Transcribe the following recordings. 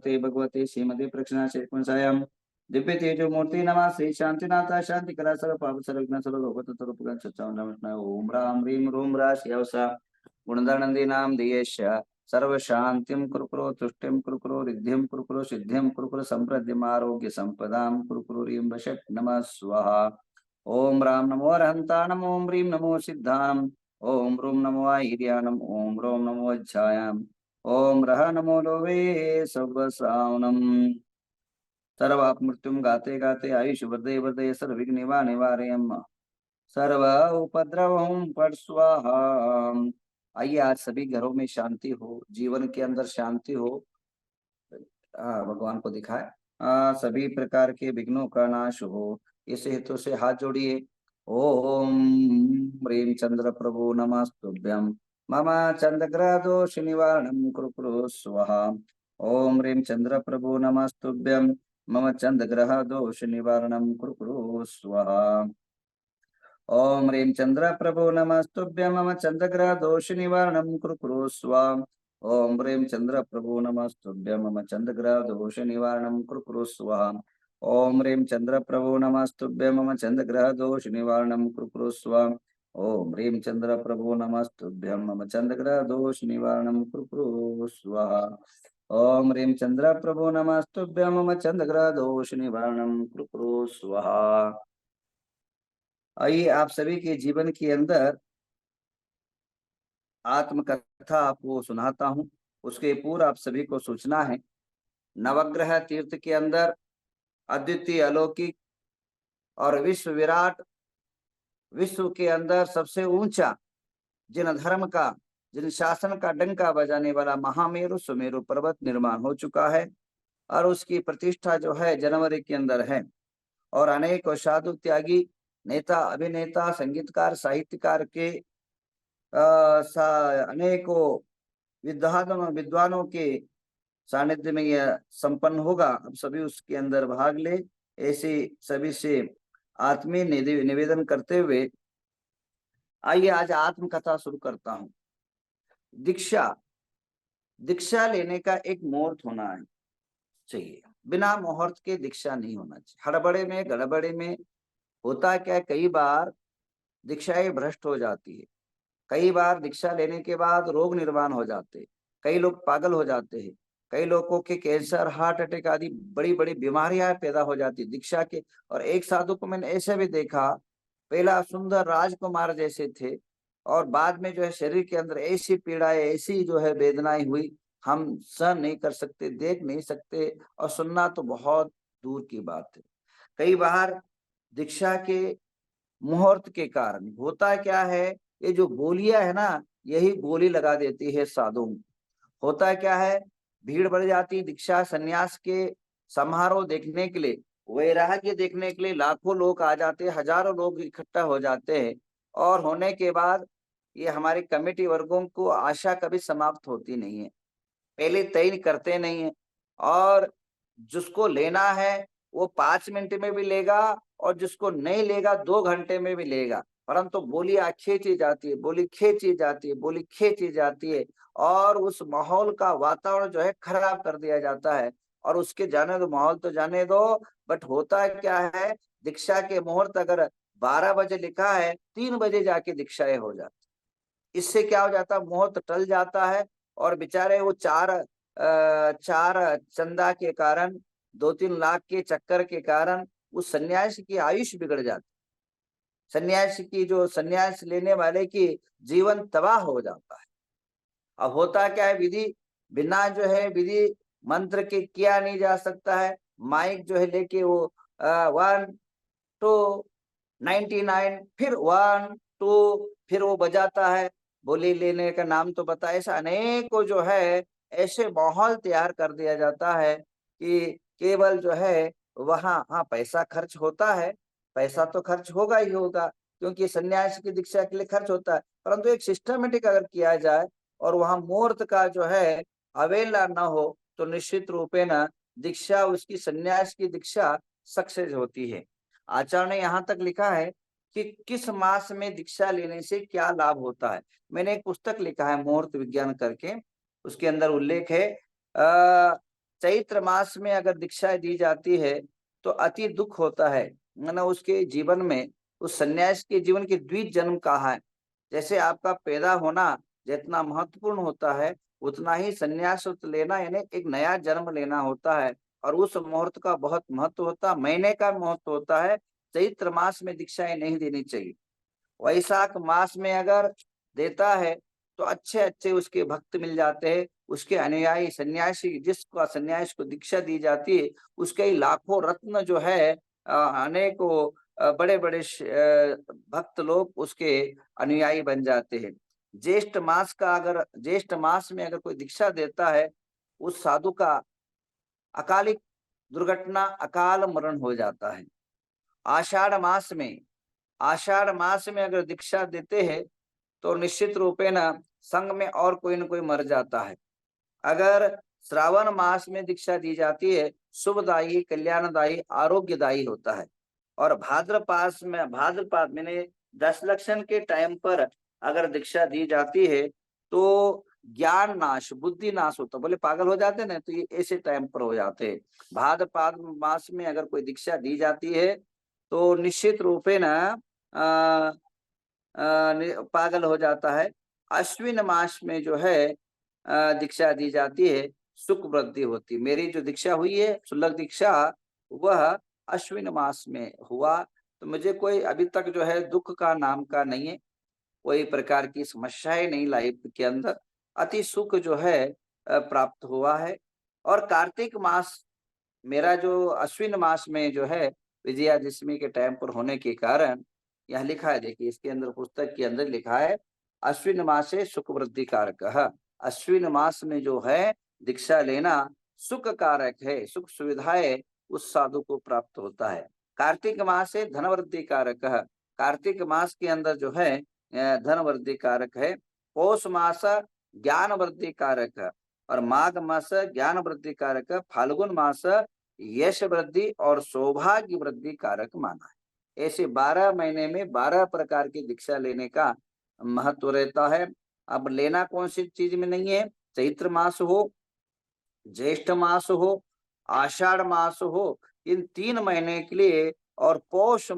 श्रीमते भगवते श्रीमते प्रक्षणाशेषायाम दिव्य तेजो मूर्ति नमः श्री शांतिनाथ शांति करा सर्व पाप सर्वज्ञ सर्व लोक तत्व सच्चा ओम राम ह्रीम रूम राशिवसा गुणदानंदी नाम दियेश सर्व शांतिम कुरुकुरो तुष्टिम कुरुकुरो रिद्धिम कुरुकुरो सिद्धिम कुरुकुरो संप्रद्यम आरोग्य संपदाम कुरुकुरो रीम वशट नमः स्वाहा ओम राम नमो अरहंतानम ओम ह्रीम नमो सिद्धानम ओम रूम नमो आहिर्यानम ओम रोम नमो अज्जायाम ओम रह नमो लोवे सर्वसावनम सर्वाप मृत्युम गाते गाते आयुष वर्धे वर्धे सर्वविघ्न निवारयम सर्व उपद्रवम पट स्वाहा। आइए आज सभी घरों में शांति हो, जीवन के अंदर शांति हो, भगवान को दिखाए, सभी प्रकार के विघ्नों का नाश हो, इस हेतु से हाथ जोड़िए। ओम ह्रीं चंद्र प्रभु नमस्तुभ्यं मम चंद्रग्रह दोष निवारणं कुरु कुरु स्वाहा। ओम ह्रीं चंद्र प्रभु नमस्तुभ्यं मम चंद्रग्रह दोष निवारणं कुरु कुरु स्वाहा। ओम ह्रीं चंद्र प्रभु नमस्तुभ्यं मम चंद्रग्रह दोष निवारणं कुरु कुरु स्वाहा। ओम ह्रीं चंद्र प्रभु नमस्तुभ्यं मम चंद्रग्रह दोष निवारणं कुरु कुरु स्वाहा। ओम ह्रीं चंद्र प्रभु नमस्तुभ्यं मम चंद्रग्रह दोष निवारणं कुरु कुरु स्वाहा। ओम ह्रीं चंद्र प्रभु नमस्तुभ्यं मम चंद्रग्रह दोष निवारणं कुरु कुरु स्वाहा। ओम ह्रीं चंद्र प्रभु नमस्तुभ्यं मम चंद्रग्रह दोष निवारणं कुरु कुरु स्वाहा। आइए आप सभी के जीवन के अंदर आत्मकथा आपको सुनाता हूं, उसके पूर्व आप सभी को सूचना है। नवग्रह तीर्थ के अंदर अद्वितीय अलौकिक और विश्व विराट, विश्व के अंदर सबसे ऊंचा, जिन धर्म का, जिन शासन का डंका बजाने वाला महामेरु सुमेरु पर्वत निर्माण हो चुका है और उसकी प्रतिष्ठा जो है जनवरी के अंदर है। और अनेक साधु त्यागी, नेता, अभिनेता, संगीतकार, साहित्यकार के अनेकों विद्वानों के सानिध्य में यह संपन्न होगा। अब सभी उसके अंदर भाग ले, ऐसे सभी से आत्मीय निवेदन करते हुए आइए आज आत्मकथा शुरू करता हूं। दीक्षा लेने का एक मुहूर्त होना चाहिए, बिना मुहूर्त के दीक्षा नहीं होना चाहिए। हड़बड़े में गड़बड़े में होता क्या, कई बार दीक्षाएं भ्रष्ट हो जाती है, कई बार दीक्षा लेने के बाद रोग निर्माण हो जाते हैं, कई लोग पागल हो जाते हैं, कई लोगों के कैंसर, हार्ट अटैक आदि बड़ी बड़ी बीमारियां पैदा हो जाती दीक्षा के। और एक साधु को मैंने ऐसे भी देखा, पहला सुंदर राजकुमार जैसे थे और बाद में जो है शरीर के अंदर ऐसी पीड़ाएं, ऐसी जो है वेदनाएं हुई, हम सहन नहीं कर सकते, देख नहीं सकते और सुनना तो बहुत दूर की बात है। कई बार दीक्षा के मुहूर्त के कारण होता क्या है, ये जो गोलियां है ना, यही गोली लगा देती है साधु। होता क्या है, भीड़ बढ़ जाती, दीक्षा संन्यास के समारोह देखने के लिए, वैराग्य देखने के लिए लाखों लोग आ जाते हैं, हजारों लोग इकट्ठा हो जाते हैं। और होने के बाद ये हमारी कमेटी वर्गों को आशा कभी समाप्त होती नहीं है, पहले तय करते नहीं है। और जिसको लेना है वो 5 मिनट में भी लेगा और जिसको नहीं लेगा 2 घंटे में भी लेगा, परंतु बोलियां खींची जाती है, बोली खींची जाती है, बोली खींची जाती है और उस माहौल का वातावरण जो है खराब कर दिया जाता है। और उसके जाने दो, माहौल तो जाने दो, बट होता क्या है, दीक्षा के मुहूर्त अगर 12 बजे लिखा है, 3 बजे जाके दीक्षाएं हो जाती। इससे क्या हो जाता है, मुहूर्त टल जाता है और बेचारे वो चार चंदा के कारण, 2-3 लाख के चक्कर के कारण उस सन्यासी की आयुष बिगड़ जाती, सन्यासी की जो सन्यास लेने वाले की जीवन तबाह हो जाता है। अब होता क्या है, विधि बिना जो है विधि मंत्र के किया नहीं जा सकता है। माइक जो है लेके वो 1 2 99 फिर 1 2 फिर वो बजाता है, बोली लेने का नाम तो बता। ऐसा अनेकों जो है ऐसे माहौल तैयार कर दिया जाता है कि केवल जो है वहाँ, हाँ पैसा खर्च होता है, पैसा तो खर्च होगा ही होगा, क्योंकि सन्यास की दीक्षा के लिए खर्च होता है, परंतु एक सिस्टमेटिक अगर किया जाए और वहाँ मुहूर्त का जो है अवहेलना न हो तो निश्चित रूपे न दीक्षा, उसकी सन्यास की दीक्षा सक्सेस होती है। आचार्य ने यहाँ तक लिखा है कि किस मास में दीक्षा लेने से क्या लाभ होता है। मैंने एक पुस्तक लिखा है मुहूर्त विज्ञान करके, उसके अंदर उल्लेख है चैत्र मास में अगर दीक्षा दी जाती है तो अति दुख होता है, माना उसके जीवन में, उस सन्यास के जीवन के द्विज जन्म कहा है। जैसे आपका पैदा होना जितना महत्वपूर्ण होता है, उतना ही सन्यास लेना यानी एक नया जन्म लेना होता है, और उस मुहूर्त का बहुत महत्व होता है, महीने का महत्व होता है। चैत्र मास में दीक्षाएं नहीं देनी चाहिए। वैशाख मास में अगर देता है तो अच्छे अच्छे उसके भक्त मिल जाते हैं, उसके अनुयायी सन्यासी, जिसका सन्यास को दीक्षा दी जाती है, उसके ही लाखों रत्न जो है, अनेकों बड़े बड़े भक्त लोग उसके अनुयायी बन जाते हैं। ज्येष्ठ मास में अगर कोई दीक्षा देता है, उस साधु का अकालिक दुर्घटना, अकाल मरण हो जाता है। आषाढ़ मास में आषाढ़ मास में अगर दीक्षा देते हैं तो निश्चित रूपे न संघ में और कोई न कोई मर जाता है। अगर श्रावण मास में दीक्षा दी जाती है, शुभदायी, कल्याणदायी, आरोग्यदायी होता है। और भाद्रपाद मैंने 10 लक्षण के टाइम पर अगर दीक्षा दी जाती है तो ज्ञान नाश, बुद्धि नाश होता, बोले पागल हो जाते ना, तो ये ऐसे टाइम पर हो जाते हैं। भाद्रपाद मास में अगर कोई दीक्षा दी जाती है तो निश्चित रूपे न पागल हो जाता है। अश्विन मास में जो है दीक्षा दी जाती है, सुख वृद्धि होती। मेरी जो दीक्षा हुई है, शुल्लक दीक्षा, वह अश्विन मास में हुआ, तो मुझे कोई अभी तक जो है दुख का नाम का नहीं है, कोई प्रकार की समस्याएं नहीं लाइफ के अंदर, अति सुख जो है प्राप्त हुआ है। और कार्तिक मास, मेरा जो अश्विन मास में जो है विजयादशमी के टाइम पर होने के कारण, यह लिखा है, देखिए इसके अंदर, पुस्तक के अंदर लिखा है, अश्विन मासे सुख वृद्धि कारक। अश्विन मास में जो है दीक्षा लेना सुख कारक है, सुख सुविधाएं उस साधु को प्राप्त होता है। कार्तिक मास है धन वृद्धि कारक। कार्तिक मास के अंदर जो है धन वृद्धि कारक है। पौष मास ज्ञान वृद्धि कारक है, और माघ मास ज्ञान वृद्धि कारक, फाल्गुन मास यश वृद्धि और सौभाग्य वृद्धि कारक माना है। ऐसे 12 महीने में 12 प्रकार की दीक्षा लेने का महत्व रहता है। अब लेना कौन सी चीज में नहीं है, चैत्र मास हो, ज्येष्ठ मास हो, आषाढ़ मास हो, इन 3 महीने के लिए, और पौष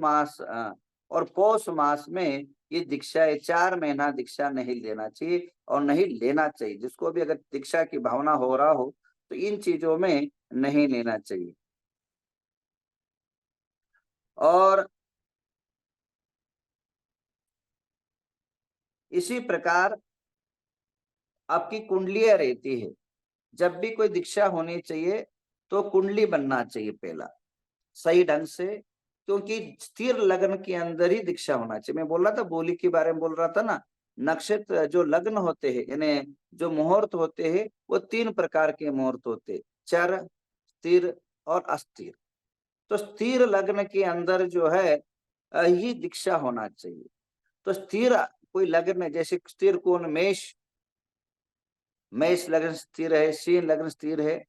मास में ये दीक्षा, 4 महीना दीक्षा नहीं लेना चाहिए और नहीं लेना चाहिए। जिसको भी अगर दीक्षा की भावना हो रहा हो तो इन चीजों में नहीं लेना चाहिए। और इसी प्रकार आपकी कुंडलियां रहती है। जब भी कोई दीक्षा होनी चाहिए तो कुंडली बनना चाहिए पहला, सही ढंग से, क्योंकि स्थिर लग्न के अंदर ही दीक्षा होना चाहिए। मैं बोल रहा था, बोली के बारे में बोल रहा था ना, नक्षत्र जो लग्न होते हैं, यानी जो मुहूर्त होते हैं, वो 3 प्रकार के मुहूर्त होते हैं, चर, स्थिर और अस्थिर। तो स्थिर लग्न के अंदर जो है ही दीक्षा होना चाहिए। तो स्थिर कोई लग्न, जैसे स्थिर कौन, मेष लग्न स्थिर है, सिंह लग्न स्थिर है,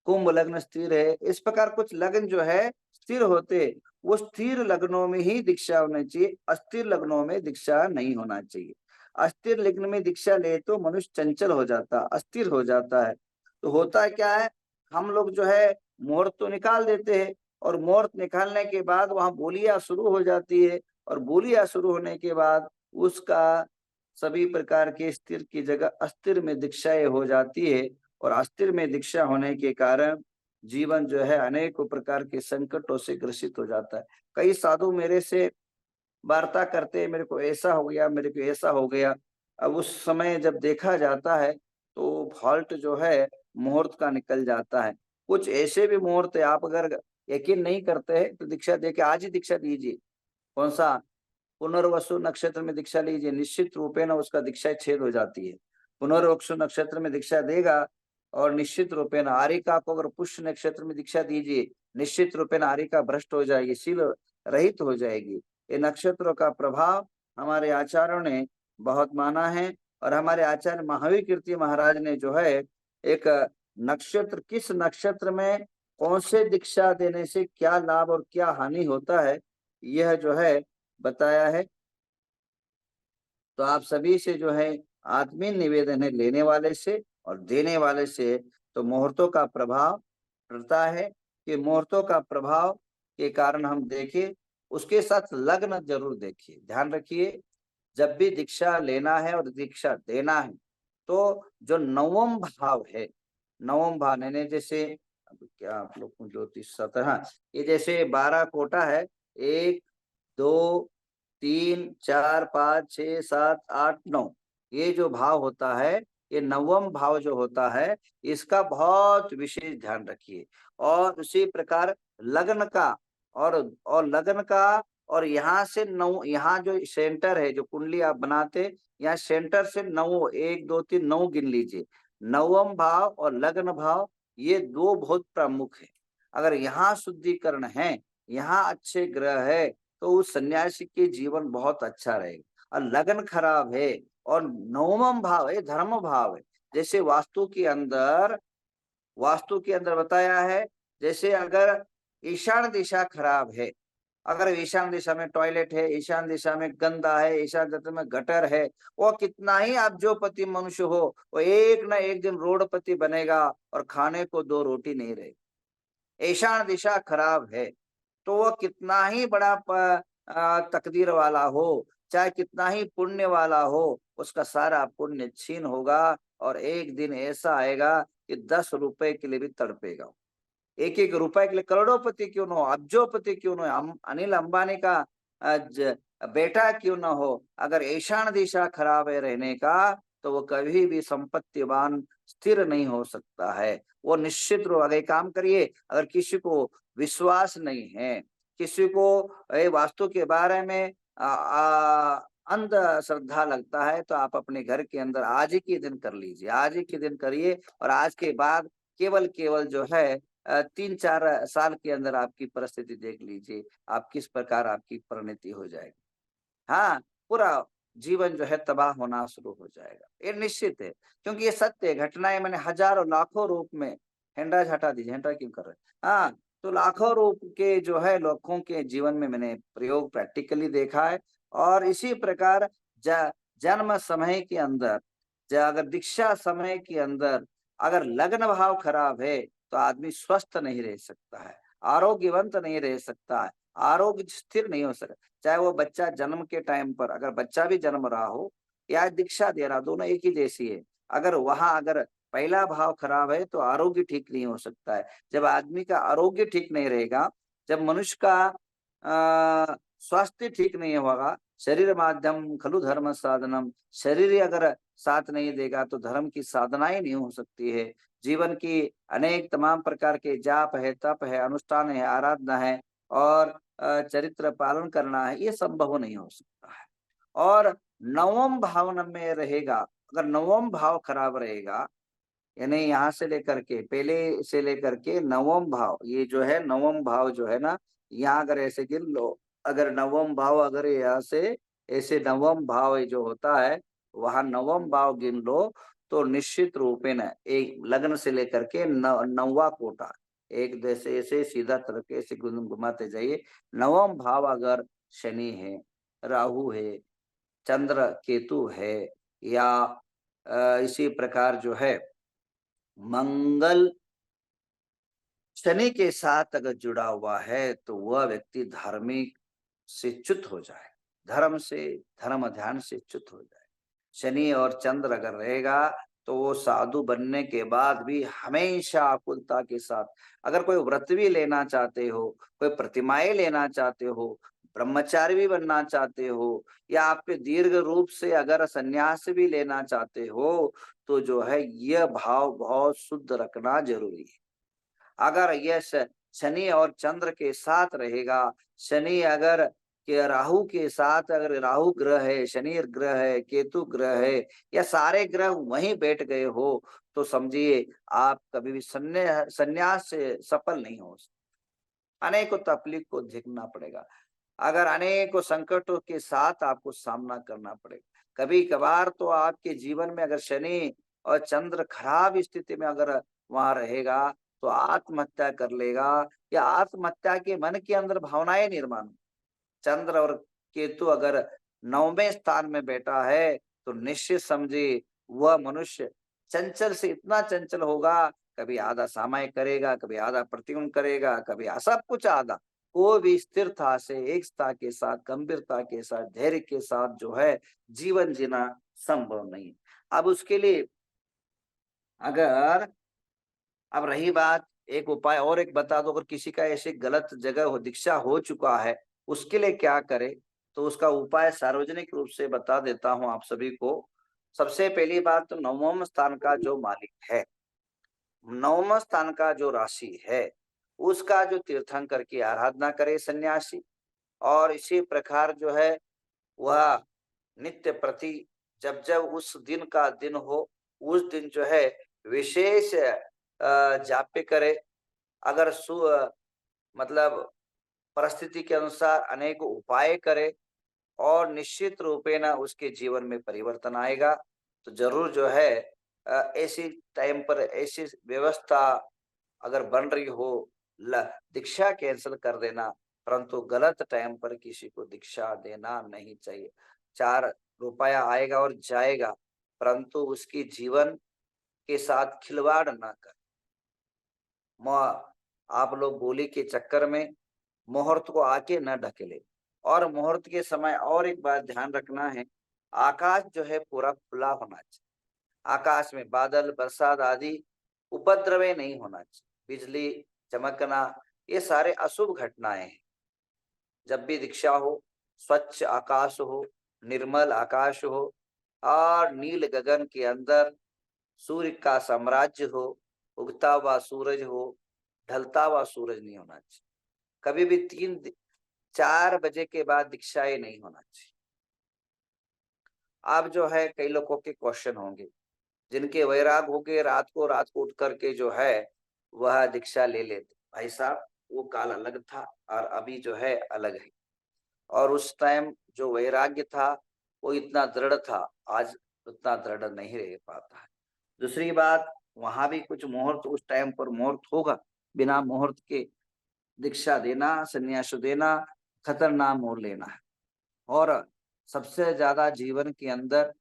कुंभ लग्न स्थिर है, इस प्रकार कुछ लग्न जो है स्थिर होते, वो स्थिर लग्नों में ही दीक्षा होनी चाहिए, अस्थिर लग्नों में दीक्षा नहीं होना चाहिए। अस्थिर लग्न में दीक्षा ले तो मनुष्य चंचल हो जाता, अस्थिर हो जाता है। तो होता क्या है, हम लोग जो है मुहूर्त तो निकाल देते हैं, और मुहूर्त निकालने के बाद वहां बोलियां शुरू हो जाती है, और बोलियां शुरू होने के बाद उसका सभी प्रकार के स्थिर की जगह अस्थिर में दीक्षाएं हो जाती है। और अस्थिर में दीक्षा होने के कारण जीवन जो है अनेकों प्रकार के संकटों से ग्रसित हो जाता है। कई साधु मेरे से वार्ता करते हैं, मेरे को ऐसा हो गया, मेरे को ऐसा हो गया। अब उस समय जब देखा जाता है तो फॉल्ट जो है मुहूर्त का निकल जाता है। कुछ ऐसे भी मुहूर्त है, आप अगर यकीन नहीं करते हैं तो दीक्षा देके आज ही दीक्षा दीजिए। कौन सा, पुनर्वसु नक्षत्र में दीक्षा लीजिए, निश्चित रूपे न उसका दीक्षा छेद हो जाती है। पुनर्वसु नक्षत्र में दीक्षा देगा और निश्चित रूपे न, आरिका को अगर पुष्य नक्षत्र में दीक्षा दीजिए, निश्चित रूपे न आरिका भ्रष्ट हो जाएगी, शील रहित हो जाएगी। ये नक्षत्रों का प्रभाव हमारे आचार्यों ने बहुत माना है। और हमारे आचार्य महावीर कीर्ति महाराज ने जो है एक नक्षत्र, किस नक्षत्र में कौन से दीक्षा देने से क्या लाभ और क्या हानि होता है, यह जो है बताया है। तो आप सभी से जो है आत्मीय निवेदन है, लेने वाले से और देने वाले से, तो मुहूर्तों का प्रभाव पड़ता है कि मुहूर्तों का प्रभाव के कारण हम देखिए, उसके साथ लग्न जरूर देखिए। ध्यान रखिए, जब भी दीक्षा लेना है और दीक्षा देना है, तो जो नवम भाव है, नवम भाव यानी जैसे, अब क्या आप लोग को ज्योतिष शास्त्र, हाँ, ये जैसे 12 कोटा है, 1 2 3 4 5 6 7 8 9, ये जो भाव होता है, ये नवम भाव जो होता है, इसका बहुत विशेष ध्यान रखिए। और उसी प्रकार लग्न का, और लग्न का, और यहाँ से नौ, यहाँ जो सेंटर है, जो कुंडली आप बनाते, यहाँ सेंटर से 9, 1 2 3 9 गिन लीजिए। नवम भाव और लग्न भाव, ये दो बहुत प्रमुख है। अगर यहाँ शुद्धिकरण है, यहाँ अच्छे ग्रह है, तो उस सन्यासी के जीवन बहुत अच्छा रहेगा। और लगन खराब है और नवम भाव है, धर्म भाव है, जैसे वास्तु के अंदर बताया है, जैसे अगर ईशान दिशा खराब है, अगर ईशान दिशा में टॉयलेट है, ईशान दिशा में गंदा है, ईशान दिशा में गटर है, वो कितना ही आप जो पति मनुष्य हो, वो एक ना एक दिन रोडपति बनेगा और खाने को 2 रोटी नहीं रहेगी। ईशान दिशा खराब है, तो वो कितना ही बड़ा तकदीर वाला हो, चाहे कितना ही पुण्य वाला हो, उसका सारा पुण्य छीन होगा। और एक दिन ऐसा आएगा कि 10 रुपए के लिए भी तड़पेगा। एक एक रुपए के लिए करोड़ोपति क्यों न हो, अब्जोपति क्यों न हो, अनिल अंबानी का बेटा क्यों न हो, अगर ईशान दिशा खराब है रहने का, तो वो कभी भी संपत्तिवान स्थिर नहीं हो सकता है। वो निश्चित रूप, अगर काम करिए, अगर किसी को विश्वास नहीं है, किसी को वास्तु के बारे में अंध श्रद्धा लगता है, तो आप अपने घर के अंदर आज ही के दिन कर लीजिए, आज ही के दिन करिए। और आज के बाद केवल केवल जो है 3-4 साल के अंदर आपकी परिस्थिति देख लीजिए, आप किस प्रकार आपकी परिणति हो जाएगी। हाँ, पूरा जीवन जो है तबाह होना शुरू हो जाएगा, ये निश्चित है, क्योंकि ये सत्य है। घटनाएं मैंने हजारों लाखों रूप में, हैंडराज हटा दीजिए, हैंडराज क्यों कर रहे हैं, हाँ, तो लाखों रूप के जो है लोगों के जीवन में मैंने प्रयोग प्रैक्टिकली देखा है। और इसी प्रकार जन्म समय के अंदर, अगर दीक्षा समय के अंदर अगर लग्न भाव खराब है, तो आदमी स्वस्थ नहीं रह सकता है, आरोग्यवंत नहीं रह सकता है, आरोग्य स्थिर नहीं हो सकता। चाहे वो बच्चा जन्म के टाइम पर, अगर बच्चा भी जन्म रहा हो या दीक्षा दे रहा, दोनों एक ही जैसी है। अगर वहां अगर पहला भाव खराब है, तो आरोग्य ठीक नहीं हो सकता है। जब आदमी का आरोग्य ठीक नहीं रहेगा, जब मनुष्य का स्वास्थ्य ठीक नहीं होगा, शरीर माध्यम खलु धर्म साधनम, शरीर ही अगर साथ नहीं देगा, तो धर्म की साधना ही नहीं हो सकती है। जीवन की अनेक तमाम प्रकार के जाप है, तप है, अनुष्ठान है, आराधना है, और चरित्र पालन करना है, ये संभव नहीं हो सकता है। और नवम भाव में रहेगा, अगर नवम भाव खराब रहेगा, यानी यहाँ से लेकर के, पहले से लेकर के नवम भाव, ये जो है नवम भाव जो है ना, यहाँ अगर ऐसे गिन लो, अगर नवम भाव, अगर यहाँ से ऐसे नवम भाव जो होता है, वहां नवम भाव गिन लो, तो निश्चित रूपे न एक लग्न से लेकर के नौवा कोटा, एक जैसे ऐसे सीधा तरह से घुमाते जाइए। नवम भाव अगर शनि है, राहु है, चंद्र केतु है, या इसी प्रकार जो है मंगल शनि के साथ अगर जुड़ा हुआ है, तो वह व्यक्ति धार्मिक से च्युत हो जाए, धर्म से, धर्म ध्यान से च्युत हो जाए। शनि और चंद्र अगर रहेगा, तो वो साधु बनने के बाद भी हमेशा आकुलता के साथ, अगर कोई व्रत भी लेना चाहते हो, कोई प्रतिमाएं लेना चाहते हो, ब्रह्मचारी भी बनना चाहते हो, या आपके दीर्घ रूप से अगर संन्यास भी लेना चाहते हो, तो जो है यह भाव बहुत शुद्ध रखना जरूरी है। अगर यह शनि और चंद्र के साथ रहेगा, शनि अगर के राहु के साथ, अगर राहु ग्रह है, शनि ग्रह है, केतु ग्रह है, या सारे ग्रह वहीं बैठ गए हो, तो समझिए आप कभी भी संन्यास से सफल नहीं हो सकते। अनेकों तकलीफ को झेलना पड़ेगा, अगर अनेकों संकटों के साथ आपको सामना करना पड़ेगा। कभी कभार तो आपके जीवन में अगर शनि और चंद्र खराब स्थिति में अगर वहां रहेगा, तो आत्महत्या कर लेगा, या आत्महत्या के मन के अंदर भावनाएं निर्माण। चंद्र और केतु अगर 9वें स्थान में बैठा है, तो निश्चित समझिए वह मनुष्य चंचल से इतना चंचल होगा कभी आधा सामायिक करेगा, कभी आधा प्रतिबिंब करेगा, कभी सब कुछ आधा। कोई भी स्थिरता से, एकता के साथ, गंभीरता के साथ, धैर्य के साथ जो है जीवन जीना संभव नहीं। अब उसके लिए अगर अब रही बात, एक उपाय और एक बता दो, अगर किसी का ऐसे गलत जगह हो, दीक्षा हो चुका है, उसके लिए क्या करे? तो उसका उपाय सार्वजनिक रूप से बता देता हूं आप सभी को। सबसे पहली बात तो नवम स्थान का जो मालिक है, नवम स्थान का जो राशि है, उसका जो तीर्थंकर की आराधना करे सन्यासी। और इसी प्रकार जो है वह नित्य प्रति जब जब उस दिन का दिन हो, उस दिन जो है विशेष जाप्य करे। अगर मतलब परिस्थिति के अनुसार अनेक उपाय करे और निश्चित रूपेण उसके जीवन में परिवर्तन आएगा। तो जरूर जो है ऐसी टाइम पर ऐसी व्यवस्था अगर बन रही हो, दीक्षा कैंसिल कर देना, परंतु गलत टाइम पर किसी को दीक्षा देना नहीं चाहिए। 4 रुपया आएगा और जाएगा, परंतु उसकी जीवन के साथ खिलवाड़ ना कर। आप लोग बोली के चक्कर में मुहूर्त को आके न ढकेले। और मुहूर्त के समय और एक बात ध्यान रखना है, आकाश जो है पूरा खुला होना चाहिए। आकाश में बादल, बरसात आदि उपद्रवे नहीं होना चाहिए। बिजली चमकना, ये सारे अशुभ घटनाएं हैं। जब भी दीक्षा हो, स्वच्छ आकाश हो, निर्मल आकाश हो और नील गगन के अंदर सूर्य का साम्राज्य हो, उगता हुआ सूरज हो, ढलता हुआ सूरज नहीं होना चाहिए। कभी भी 3-4 बजे के बाद दीक्षा ही नहीं होना चाहिए। अब जो है कई लोगों के क्वेश्चन होंगे, जिनके वैराग हो के रात को उठ करके जो है वह दीक्षा ले लेते। भाई साहब, वो काल अलग था और अभी जो है अलग है। और उस टाइम जो वैराग्य था वो इतना दृढ़ था, आज उतना दृढ़ नहीं रह पाता है। दूसरी बात, वहां भी कुछ मुहूर्त उस टाइम पर मुहूर्त होगा, बिना मुहूर्त के दीक्षा देना, संन्यास देना खतरनाक मोड़ लेना है। और सबसे ज्यादा जीवन के अंदर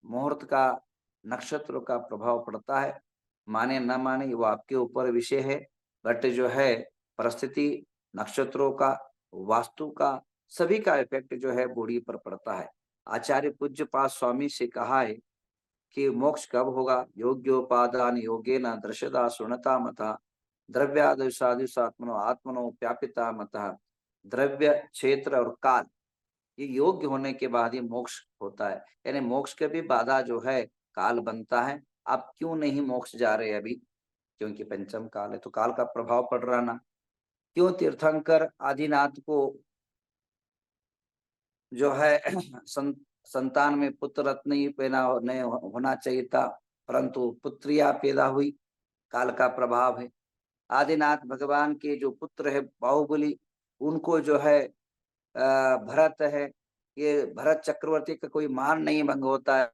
मुहूर्त का, नक्षत्र का प्रभाव पड़ता है। माने न माने वो आपके ऊपर विषय है, बट जो है परिस्थिति, नक्षत्रों का, वास्तु का, सभी का इफेक्ट जो है बॉडी पर पड़ता है। आचार्य पूज्यपाद स्वामी से कहा है कि मोक्ष कब होगा? योग्योपादान योगेन दृश्यता सुनता मता द्रव्यादि साधु आत्मनो आत्मनो व्यापिता मता। द्रव्य, क्षेत्र और काल, ये योग्य होने के बाद ही मोक्ष होता है। यानी मोक्ष के भी बाधा जो है काल बनता है। आप क्यों नहीं मोक्ष जा रहे अभी? क्योंकि पंचम काल है, तो काल का प्रभाव पड़ रहा ना। क्यों तीर्थंकर आदिनाथ को जो है संतान में पुत्र रत्न ही पैदा नहीं होना चाहिए था, परंतु पुत्रिया पैदा हुई, काल का प्रभाव है। आदिनाथ भगवान के जो पुत्र है बाहुबली, उनको जो है भरत है, ये भरत चक्रवर्ती का कोई मान नहीं भंग होता है।